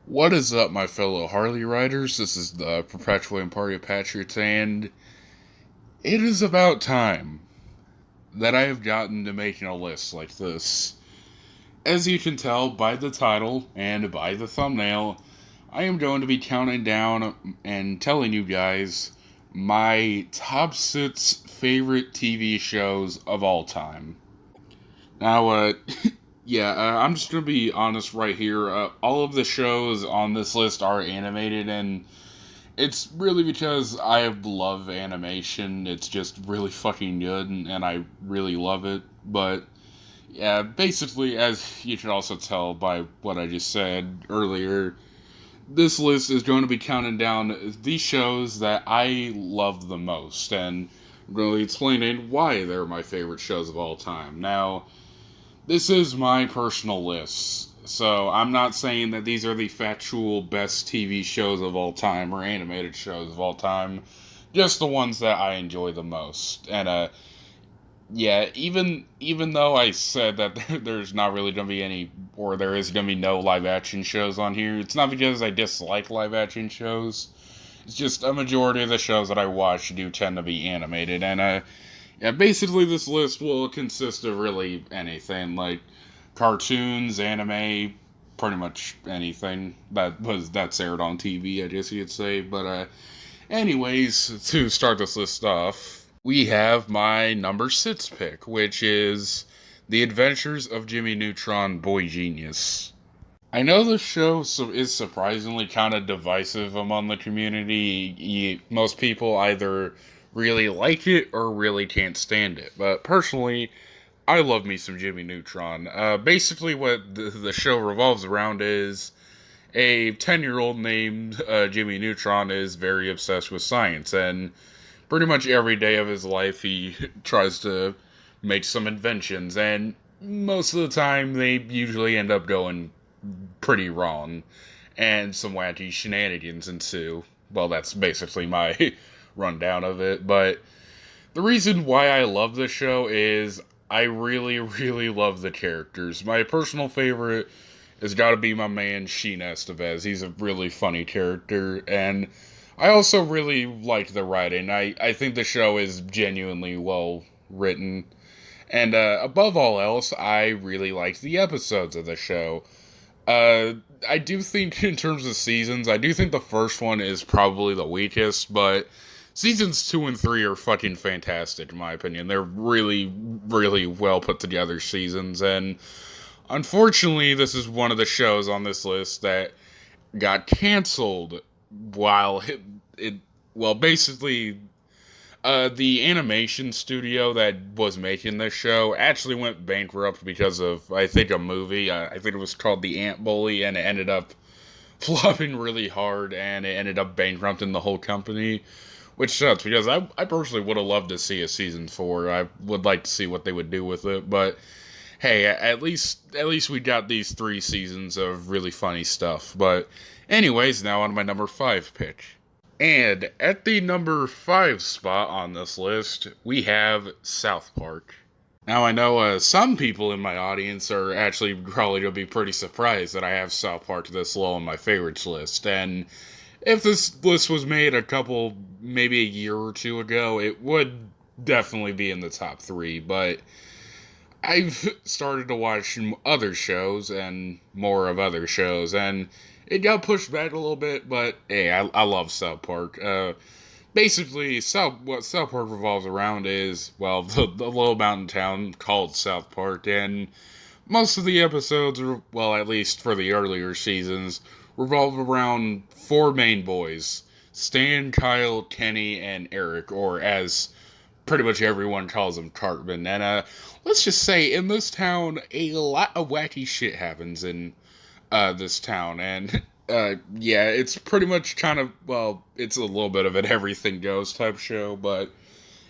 What is up, my fellow Harley riders? This is the Perpetuating Party of Patriots, and it is about time that I have gotten to making a list like this. As you can tell by the title and by the thumbnail, I am going to be counting down and telling you guys my top 6 favorite TV shows of all time. Now, yeah, I'm just gonna be honest right here. All of the shows on this list are animated, and it's really because I love animation. It's just really fucking good, and I really love it. But yeah, basically, as you can also tell by what I just said earlier, this list is going to be counting down the shows that I love the most, and really explaining why they're my favorite shows of all time. Now, this is my personal list. So I'm not saying that these are the factual best TV shows of all time or animated shows of all time. Just the ones that I enjoy the most. And yeah, even though I said that there's not really gonna be any, or there is gonna be no live action shows on here, it's not because I dislike live action shows. It's just a majority of the shows that I watch do tend to be animated, and yeah, basically this list will consist of really anything like cartoons, anime, pretty much anything that's aired on TV, I guess you could say. But anyways, to start this list off, we have my number 6 pick, which is The Adventures of Jimmy Neutron, Boy Genius. I know the show is surprisingly kind of divisive among the community. Most people either really like it or really can't stand it. But personally, I love me some Jimmy Neutron. Basically, what the show revolves around is a 10-year-old named Jimmy Neutron is very obsessed with science, and pretty much every day of his life he tries to make some inventions, and most of the time they usually end up going pretty wrong, and some wacky shenanigans ensue. Well, that's basically my rundown of it, but the reason why I love this show is I really, really love the characters. My personal favorite has got to be my man Sheen Estevez. He's a really funny character, and I also really like the writing. I think the show is genuinely well written, and above all else, I really like the episodes of the show. Uh, I do think, in terms of seasons, I do think the first one is probably the weakest, but seasons 2 and 3 are fucking fantastic, in my opinion. They're really, really well put together seasons, and unfortunately, this is one of the shows on this list that got canceled while it well, basically, the animation studio that was making this show actually went bankrupt because of, I think, a movie. I think it was called The Ant Bully, and it ended up flopping really hard, and it ended up bankrupting the whole company, which sucks because I personally would have loved to see a season 4. I would like to see what they would do with it, but hey, at least we got these 3 seasons of really funny stuff. But anyways, now on my number 5 pick. And at the number 5 spot on this list, we have South Park. Now, I know some people in my audience are actually probably going to be pretty surprised that I have South Park this low on my favorites list. And if this list was made a couple, maybe a year or two ago, it would definitely be in the top 3. But I've started to watch other shows and more of other shows, and it got pushed back a little bit, but hey, I love South Park. Basically, what South Park revolves around is, well, the little mountain town called South Park, and most of the episodes, well, at least for the earlier seasons, revolve around 4 main boys: Stan, Kyle, Kenny, and Eric, or as pretty much everyone calls him, Cartman. And let's just say, in this town, a lot of wacky shit happens in this town, and yeah, it's pretty much kind of, well, it's a little bit of an everything goes type show, but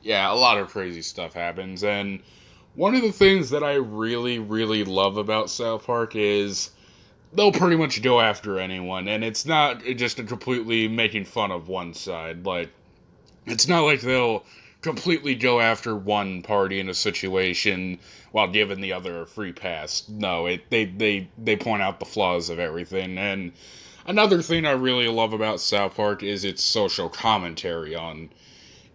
yeah, a lot of crazy stuff happens. And one of the things that I really, really love about South Park is they'll pretty much go after anyone, and it's not just a completely making fun of one side. Like, it's not like they'll completely go after one party in a situation while giving the other a free pass. No, they point out the flaws of everything, and another thing I really love about South Park is its social commentary on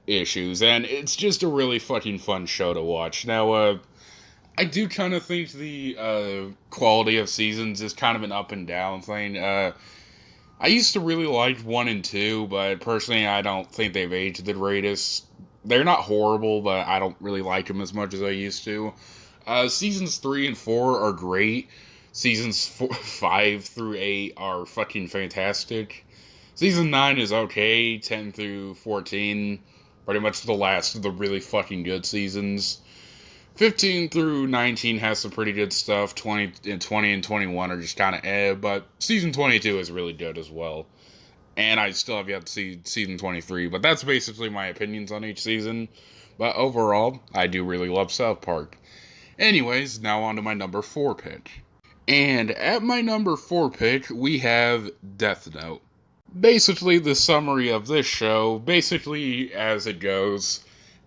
issues, and it's just a really fucking fun show to watch. Now, I do kind of think the quality of seasons is kind of an up and down thing. I used to really like 1 and 2, but personally, I don't think they've aged the greatest. They're not horrible, but I don't really like them as much as I used to. Seasons 3 and 4 are great. Seasons 5 through 8 are fucking fantastic. Season 9 is okay. 10 through 14, pretty much the last of the really fucking good seasons. 15 through 19 has some pretty good stuff. 20 and 21 are just kind of but season 22 is really good as well. And I still have yet to see season 23, but that's basically my opinions on each season. But overall, I do really love South Park. Anyways, now on to my number 4 pick. And at my number 4 pick, we have Death Note. Basically, the summary of this show, basically as it goes,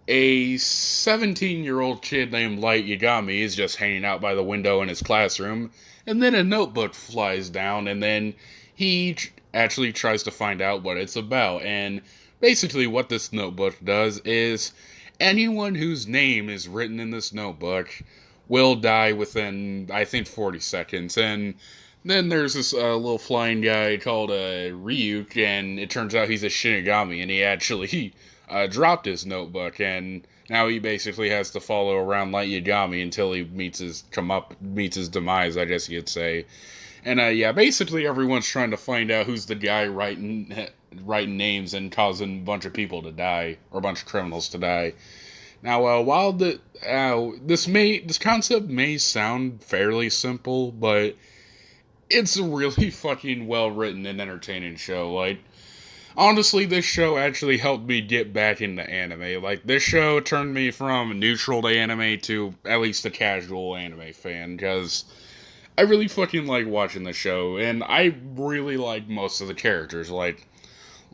a 17-year-old kid named Light Yagami is just hanging out by the window in his classroom, and then a notebook flies down, and then he actually tries to find out what it's about. And basically what this notebook does is anyone whose name is written in this notebook will die within, I think, 40 seconds. And then there's this little flying guy called Ryuk, and it turns out he's a Shinigami, and he actually dropped his notebook, and now he basically has to follow around Light Yagami until he meets his demise, I guess you could say. And basically everyone's trying to find out who's the guy writing names and causing a bunch of people to die, or a bunch of criminals to die. Now, while this concept may sound fairly simple, but it's a really fucking well written and entertaining show. Like, honestly, this show actually helped me get back into anime. Like, this show turned me from neutral to anime to at least a casual anime fan, because I really fucking like watching the show, and I really like most of the characters. Like,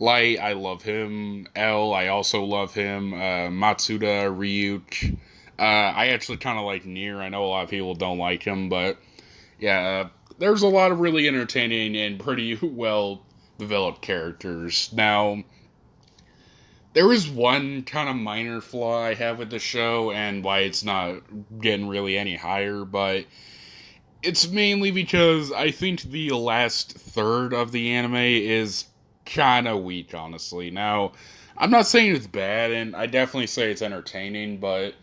Light, I love him. L, I also love him. Matsuda, Ryuk. I actually kind of like Nier. I know a lot of people don't like him, but yeah, there's a lot of really entertaining and pretty well developed characters. Now, there is one kind of minor flaw I have with the show and why it's not getting really any higher, but it's mainly because I think the last third of the anime is kind of weak, honestly. Now, I'm not saying it's bad, and I definitely say it's entertaining, but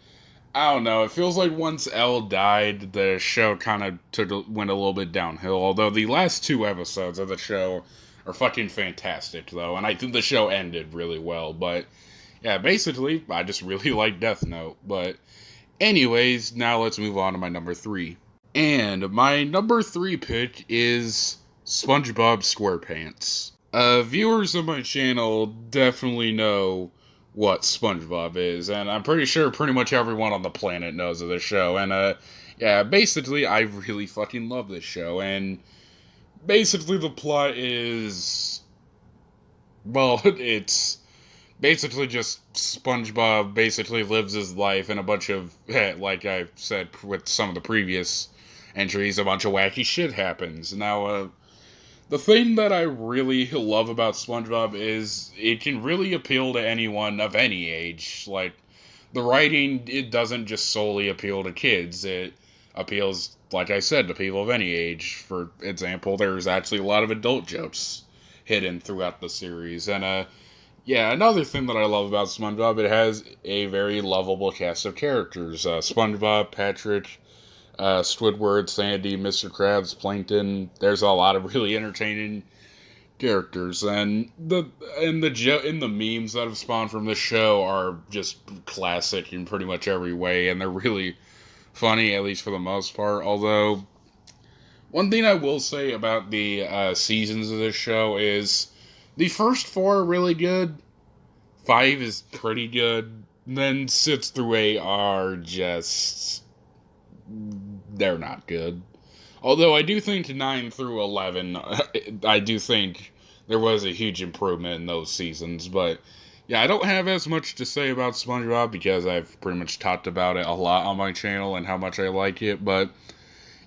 I don't know. It feels like once L died, the show kind of went a little bit downhill. Although the last 2 episodes of the show are fucking fantastic, though, and I think the show ended really well. But yeah, basically, I just really like Death Note. But anyways, now let's move on to my number 3. And my number 3 pick is SpongeBob SquarePants. Viewers of my channel definitely know what SpongeBob is, and I'm pretty sure pretty much everyone on the planet knows of this show. And basically, I really fucking love this show. And basically, the plot is, well, it's basically just SpongeBob basically lives his life in a bunch of, like I said with some of the previous entries, a bunch of wacky shit happens. Now, the thing that I really love about SpongeBob is it can really appeal to anyone of any age. Like, the writing, it doesn't just solely appeal to kids. It appeals, like I said, to people of any age. For example, there's actually a lot of adult jokes hidden throughout the series. And, another thing that I love about SpongeBob, it has a very lovable cast of characters. SpongeBob, Patrick, Squidward, Sandy, Mr. Krabs, Plankton. There's a lot of really entertaining characters, and the memes that have spawned from this show are just classic in pretty much every way, and they're really funny, at least for the most part. Although, one thing I will say about the seasons of this show is the first 4 are really good. 5 is pretty good. Then 6 through 8 are just, they're not good. Although I do think 9 through 11, I do think there was a huge improvement in those seasons. But yeah, I don't have as much to say about SpongeBob because I've pretty much talked about it a lot on my channel and how much I like it. But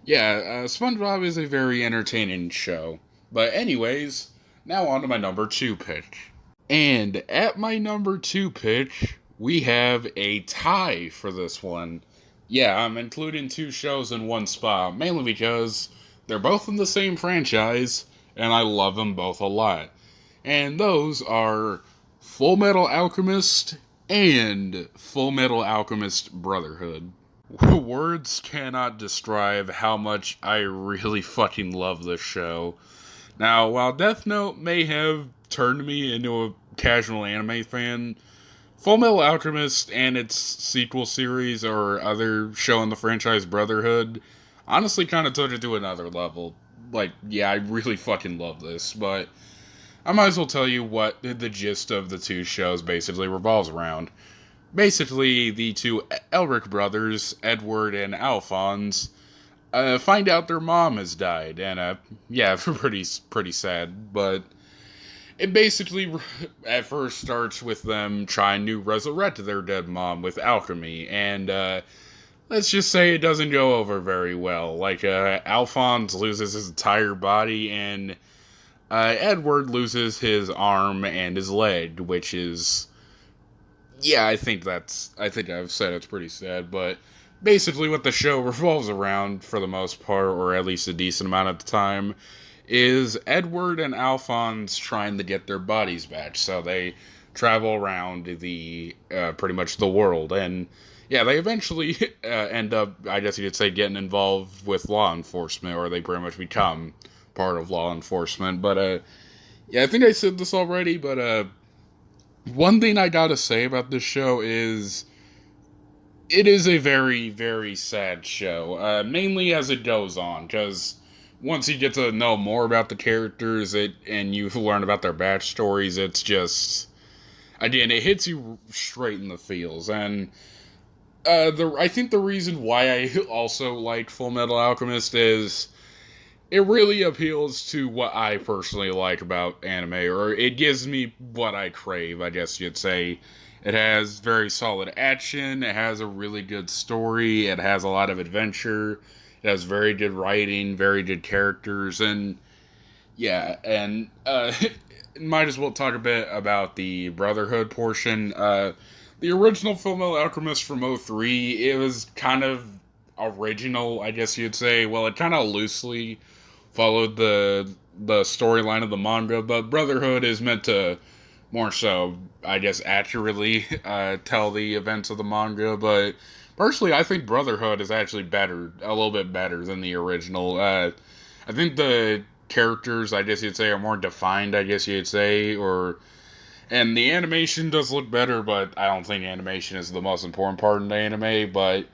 yeah, SpongeBob is a very entertaining show. But anyways, now on to my number 2 pick. And at my number 2 pick, we have a tie for this one. Yeah, I'm including 2 shows in one spot, mainly because they're both in the same franchise, and I love them both a lot. And those are Full Metal Alchemist and Full Metal Alchemist Brotherhood. Words cannot describe how much I really fucking love this show. Now, while Death Note may have turned me into a casual anime fan, Full Metal Alchemist and its sequel series or other show in the franchise Brotherhood honestly kind of took it to another level. Like, yeah, I really fucking love this, but I might as well tell you what the gist of the 2 shows basically revolves around. Basically, the 2 Elric brothers, Edward and Alphonse, find out their mom has died, and yeah, pretty sad. But it basically at first starts with them trying to resurrect their dead mom with alchemy, and let's just say it doesn't go over very well. Like Alphonse loses his entire body, and Edward loses his arm and his leg, which is, yeah, I think I've said it's pretty sad, but basically what the show revolves around for the most part, or at least a decent amount of the time, is Edward and Alphonse trying to get their bodies back. So they travel around the pretty much the world, and yeah, they eventually end up, I guess you could say, getting involved with law enforcement, or they pretty much become part of law enforcement. But yeah, I think I said this already, but one thing I gotta say about this show is it is a very, very sad show, mainly as it goes on, because once you get to know more about the characters and you learn about their backstories, it's just, again, it hits you straight in the feels. And I think the reason why I also like Full Metal Alchemist is it really appeals to what I personally like about anime, or it gives me what I crave, I guess you'd say. It has very solid action, it has a really good story, it has a lot of adventure, it has very good writing, very good characters, and yeah, and might as well talk a bit about the Brotherhood portion. The original Fullmetal Alchemist from '03, it was kind of original, I guess you'd say. Well, it kind of loosely followed the storyline of the manga, but Brotherhood is meant to more so, I guess, accurately tell the events of the manga. But personally, I think Brotherhood is actually better, a little bit better than the original. I think the characters, I guess you'd say, are more defined, I guess you'd say, and the animation does look better, but I don't think animation is the most important part in the anime. But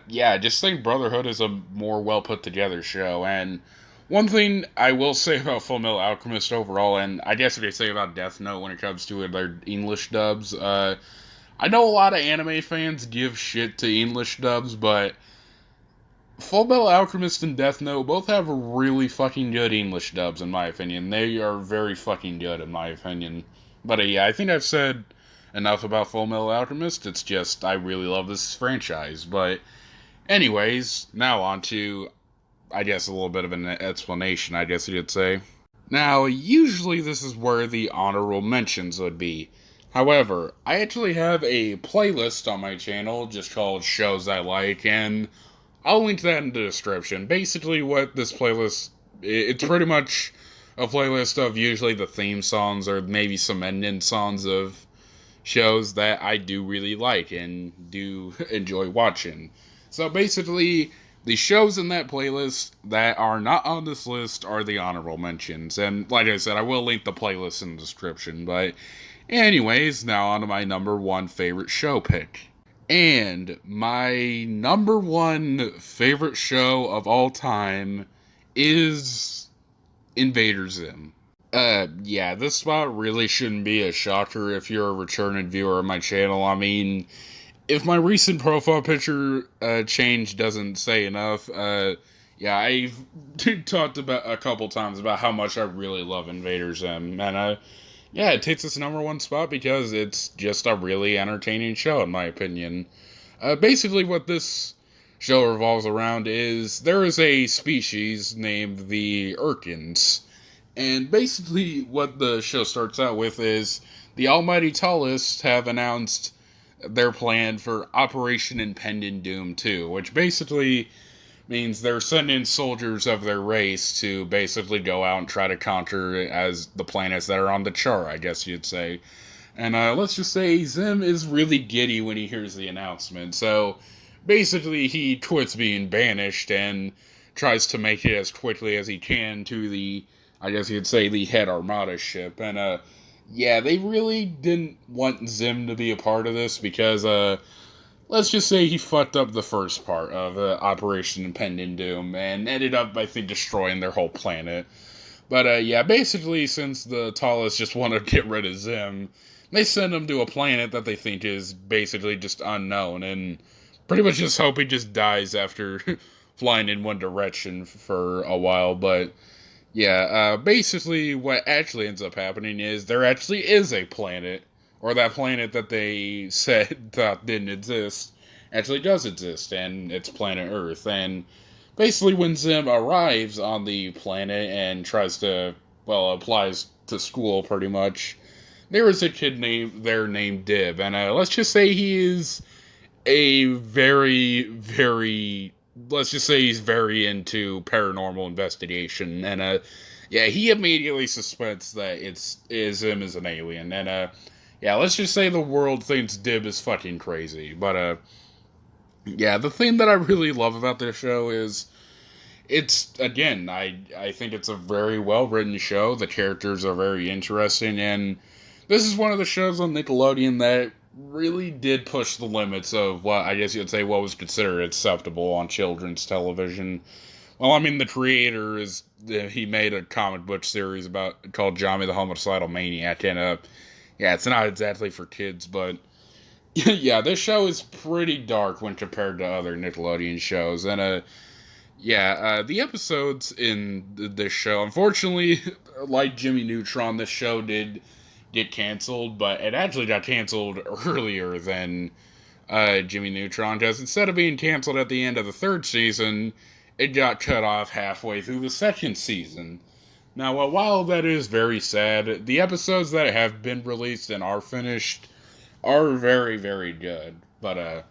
yeah, I just think Brotherhood is a more well put together show. And one thing I will say about Fullmetal Alchemist overall, and I guess if you say about Death Note when it comes to their English dubs, I know a lot of anime fans give shit to English dubs, but Fullmetal Alchemist and Death Note both have really fucking good English dubs, in my opinion. They are very fucking good, in my opinion. But yeah, I think I've said enough about Fullmetal Alchemist. It's just, I really love this franchise. But anyways, now on to, I guess, a little bit of an explanation, I guess you could say. Now, usually this is where the honorable mentions would be. However, I actually have a playlist on my channel just called Shows I Like, and I'll link that in the description. Basically, what this playlist, it's pretty much a playlist of usually the theme songs or maybe some ending songs of shows that I do really like and do enjoy watching. So basically, the shows in that playlist that are not on this list are the honorable mentions. And like I said, I will link the playlist in the description. But anyways, now on to my number 1 favorite show pick. And my number 1 favorite show of all time is Invader Zim. Yeah, this spot really shouldn't be a shocker if you're a returning viewer of my channel. I mean, if my recent profile picture change doesn't say enough, yeah, I've talked about a couple times about how much I really love Invader Zim, and yeah, it takes its number 1 spot because it's just a really entertaining show, in my opinion. Basically, what this show revolves around is there is a species named the Urkins. And basically, what the show starts out with is the Almighty Tallists have announced their plan for Operation Impending Doom 2, which basically means they're sending soldiers of their race to basically go out and try to conquer as the planets that are on the chart, I guess you'd say. And let's just say Zim is really giddy when he hears the announcement. So basically, he quits being banished and tries to make it as quickly as he can to the, I guess you'd say, the head Armada ship. And yeah, they really didn't want Zim to be a part of this because let's just say he fucked up the first part of Operation Impending Doom and ended up, I think, destroying their whole planet. But yeah, basically, since the Tallists just want to get rid of Zim, they send him to a planet that they think is basically just unknown and pretty much just hope he just dies after flying in one direction for a while. But yeah, basically, what actually ends up happening is there actually is a planet, or that planet that they said thought didn't exist, actually does exist, and it's planet Earth. And basically, when Zim arrives on the planet and tries to, well, applies to school pretty much, there is a kid named Dib, and let's just say he is a very, let's just say he's very into paranormal investigation, and yeah, he immediately suspects that is him as an alien, and yeah, let's just say the world thinks Dib is fucking crazy, but yeah, the thing that I really love about this show is it's, again, I think it's a very well written show. The characters are very interesting, and this is one of the shows on Nickelodeon that really did push the limits of what I guess you'd say what was considered acceptable on children's television. Well, I mean, the creator he made a comic book series called Johnny the Homicidal Maniac, and yeah, it's not exactly for kids, but yeah, this show is pretty dark when compared to other Nickelodeon shows, and yeah, the episodes in this show, unfortunately, like Jimmy Neutron, this show did get canceled, but it actually got canceled earlier than Jimmy Neutron, because instead of being canceled at the end of the third season, it got cut off halfway through the second season. Now, while that is very sad, the episodes that have been released and are finished are very, very good. But,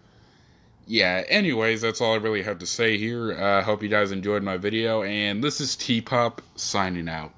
yeah, anyways, that's all I really have to say here. Hope you guys enjoyed my video, and this is T-Pop signing out.